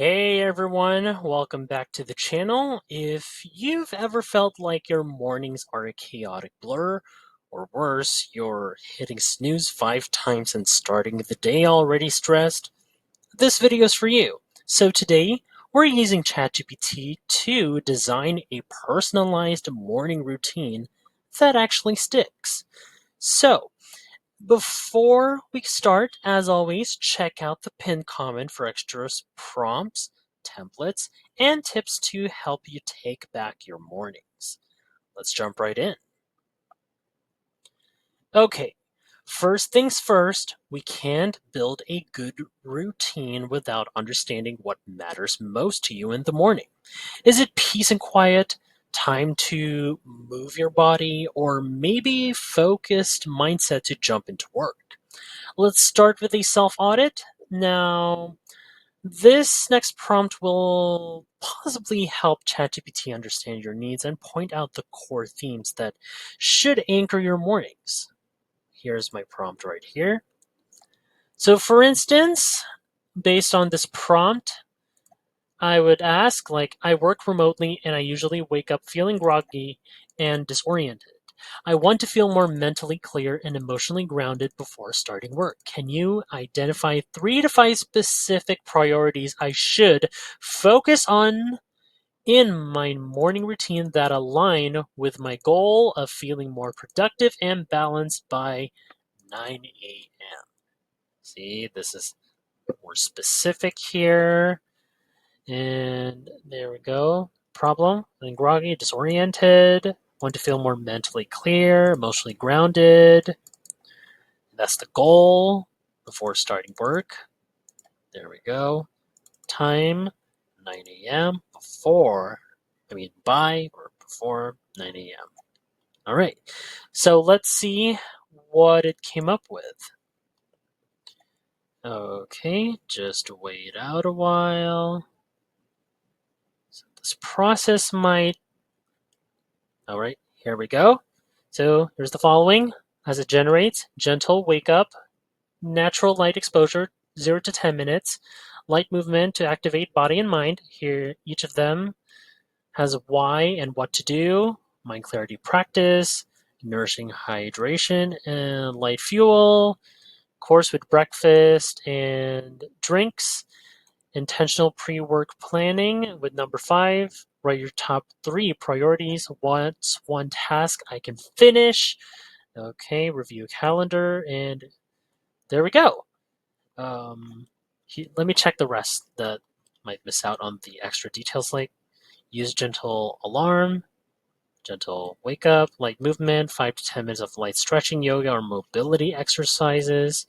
Hey everyone, welcome back to the channel. If you've ever felt like your mornings are a chaotic blur, or worse, you're hitting snooze 5 times and starting the day already stressed, this video is for you. So today, we're using ChatGPT to design a personalized morning routine that actually sticks. So, before we start, as always, check out the pinned comment for extra prompts, templates, and tips to help you take back your mornings. Let's jump right in. Okay, first things first, we can't build a good routine without understanding what matters most to you in the morning. Is it peace and quiet, time to move your body, or maybe focused mindset to jump into work? Let's start with a self-audit. Now, this next prompt will possibly help ChatGPT understand your needs and point out the core themes that should anchor your mornings. Here's my prompt right here. So for instance, based on this prompt, I would ask, I work remotely and I usually wake up feeling groggy and disoriented. I want to feel more mentally clear and emotionally grounded before starting work. Can you identify 3 to 5 specific priorities I should focus on in my morning routine that align with my goal of feeling more productive and balanced by 9 a.m.? See, this is more specific here. And there we go. Problem, feeling groggy, disoriented, want to feel more mentally clear, emotionally grounded. That's the goal before starting work. There we go. Time, 9 a.m. By or before 9 a.m. All right. So let's see what it came up with. Okay, just wait out a while. So this process might. All right, here we go. So here's the following. As it generates, gentle wake up, natural light exposure, 0 to 10 minutes, light movement to activate body and mind. Here, each of them has why and what to do, mind clarity practice, nourishing hydration, and light fuel, course with breakfast and drinks, intentional pre-work planning with number 5. Write your top 3 priorities. What's one task I can finish? Okay, review calendar, and there we go. Let me check the rest that might miss out on the extra details, like use gentle alarm, gentle wake up, light movement, 5 to 10 minutes of light stretching, yoga, or mobility exercises,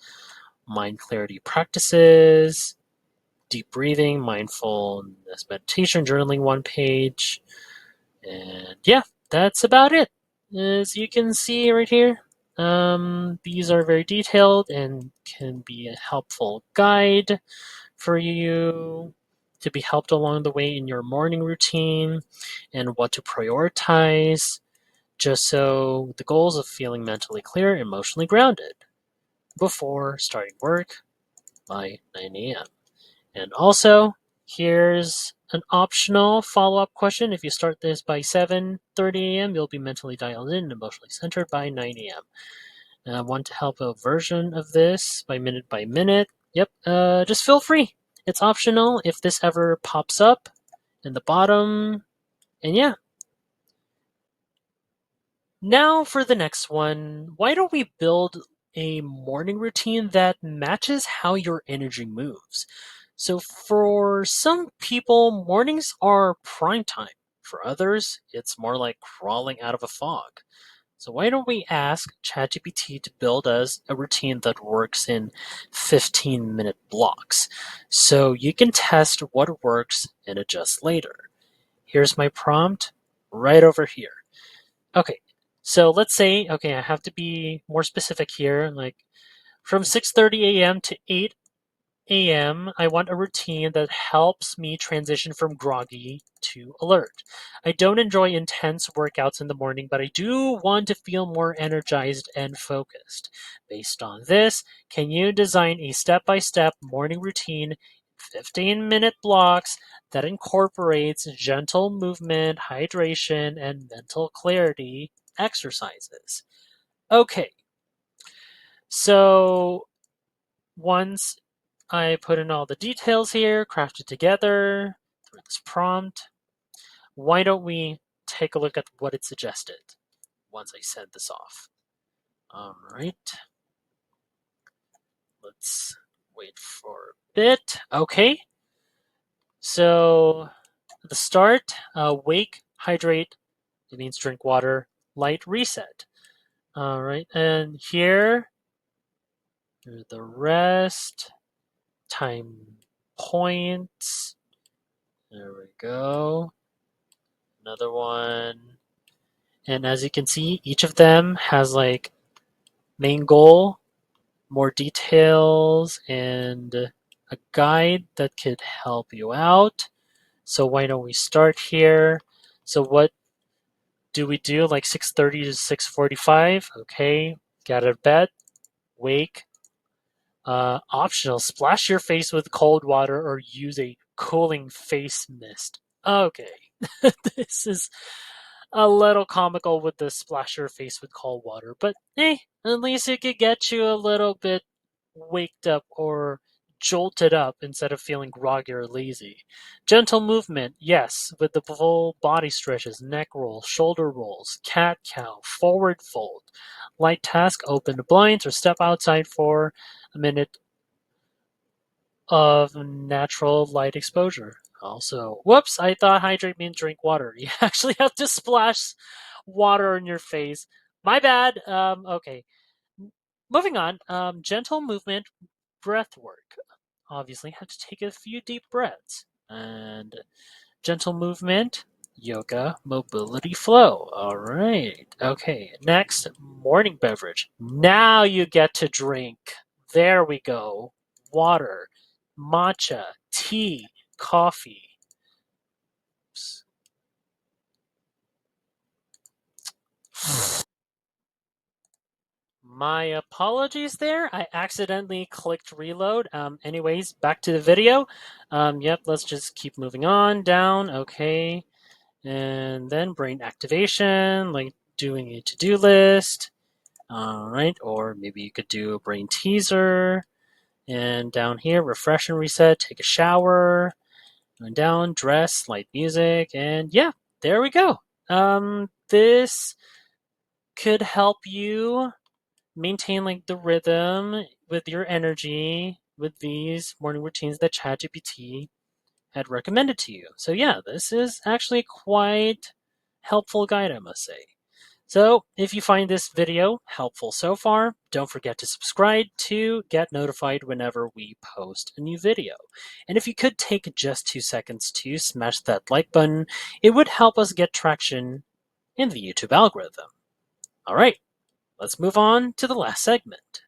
mind clarity practices, deep breathing, mindfulness meditation, journaling 1 page. And yeah, that's about it. As you can see right here, these are very detailed and can be a helpful guide for you to be helped along the way in your morning routine and what to prioritize, just so the goals of feeling mentally clear, emotionally grounded before starting work by 9 a.m. And also, here's an optional follow-up question. If you start this by 7:30 a.m., you'll be mentally dialed in and emotionally centered by 9 a.m. And I want to help a version of this by minute. Yep, just feel free. It's optional if this ever pops up in the bottom. And yeah, now for the next one. Why don't we build a morning routine that matches how your energy moves? So for some people, mornings are prime time. For others, it's more like crawling out of a fog. So why don't we ask ChatGPT to build us a routine that works in 15-minute blocks so you can test what works and adjust later. Here's my prompt right over here. Okay, so let's say, okay, I have to be more specific here, like from 6:30 a.m. to 8 a.m., I want a routine that helps me transition from groggy to alert. I don't enjoy intense workouts in the morning, but I do want to feel more energized and focused. Based on this, can you design a step by step morning routine 15-minute blocks that incorporates gentle movement, hydration, and mental clarity exercises. Okay, so once I put in all the details here, crafted together through this prompt, why don't we take a look at what it suggested once I send this off? All right, let's wait for a bit. Okay, so at the start, wake, hydrate, it means drink water, light, reset. All right, and here are the rest, time points. There we go. Another one. And as you can see, each of them has like main goal, more details, and a guide that could help you out. So why don't we start here? So what do we do? Like 6:30 to 6:45? Okay, get out of bed, wake. Optional: splash your face with cold water or use a cooling face mist. Okay, this is a little comical with the splash your face with cold water, but hey, at least it could get you a little bit waked up or jolted up instead of feeling groggy or lazy. Gentle movement, yes, with the full body stretches, neck rolls, shoulder rolls, cat cow, forward fold. Light task: open the blinds or step outside for a minute of natural light exposure. Also, whoops, I thought hydrate means drink water. You actually have to splash water in your face. My bad. Okay. Moving on. Gentle movement, breath work. Obviously, have to take a few deep breaths. And gentle movement, yoga, mobility, flow. All right. Okay. Next, morning beverage. Now you get to drink. There we go. Water, matcha, tea, coffee. Oops. My apologies there. I accidentally clicked reload. Anyways, back to the video. Yep, let's just keep moving on down. Okay. And then brain activation, like doing a to-do list. All right. Or maybe you could do a brain teaser. And down here, refresh and reset, take a shower. Going down, dress, light music. And yeah, there we go. This could help you maintain like the rhythm with your energy with these morning routines that ChatGPT had recommended to you. So yeah, this is actually quite helpful guide, I must say. So if you find this video helpful so far, don't forget to subscribe to get notified whenever we post a new video. And if you could take just 2 seconds to smash that like button, it would help us get traction in the YouTube algorithm. All right, let's move on to the last segment.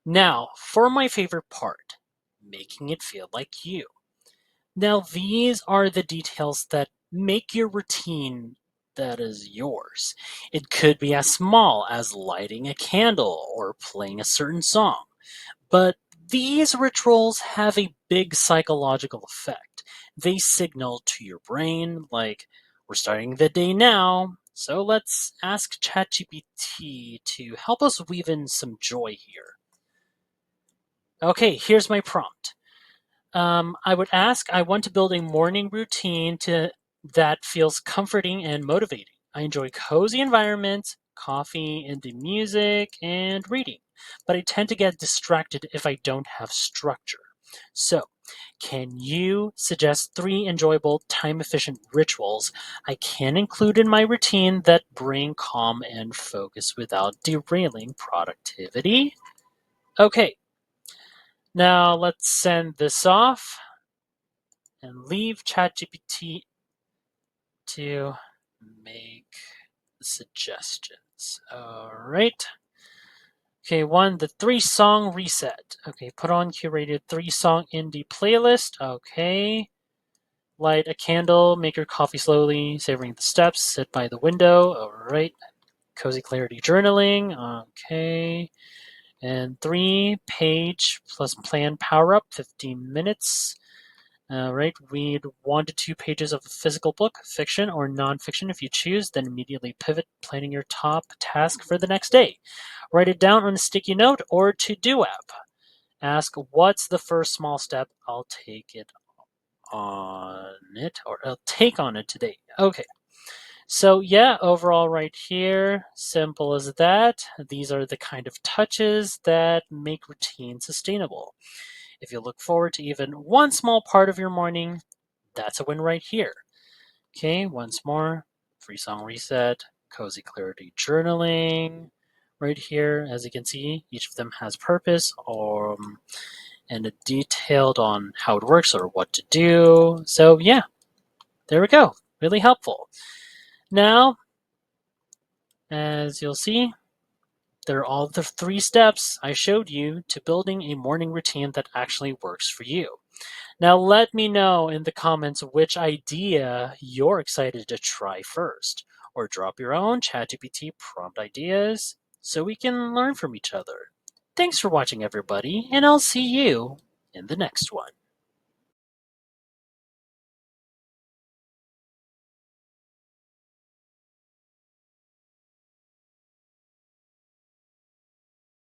Now, for my favorite part, making it feel like you. Now, these are the details that make your routine that is yours. It could be as small as lighting a candle or playing a certain song, but these rituals have a big psychological effect. They signal to your brain, like, we're starting the day now, so let's ask ChatGPT to help us weave in some joy here. Okay, here's my prompt. I would ask, I want to build a morning routine that feels comforting and motivating. I enjoy cozy environments, coffee, indie music, and reading, but I tend to get distracted if I don't have structure. So, can you suggest 3 enjoyable, time efficient rituals I can include in my routine that bring calm and focus without derailing productivity? Okay, now let's send this off and leave ChatGPT to make suggestions. All right. Okay, one, the 3 song reset. Okay, put on curated 3 song indie playlist. Okay. Light a candle, make your coffee slowly, savoring the steps, sit by the window. All right. Cozy clarity journaling. Okay. And 3-page plus plan power up, 15 minutes. Right, read 1 to 2 pages of a physical book, fiction or nonfiction if you choose, then immediately pivot, planning your top task for the next day. Write it down on a sticky note or to-do app. Ask, what's the first small step I'll take on it today. Okay. So yeah, overall right here, simple as that. These are the kind of touches that make routine sustainable. If you look forward to even one small part of your morning, that's a win right here. Okay, once more, free song reset, cozy clarity journaling. Right here, as you can see, each of them has purpose and it detailed on how it works or what to do. So yeah, there we go. Really helpful. Now, as you'll see, there are all the 3 steps I showed you to building a morning routine that actually works for you. Now, let me know in the comments which idea you're excited to try first, or drop your own ChatGPT prompt ideas so we can learn from each other. Thanks for watching, everybody, and I'll see you in the next one.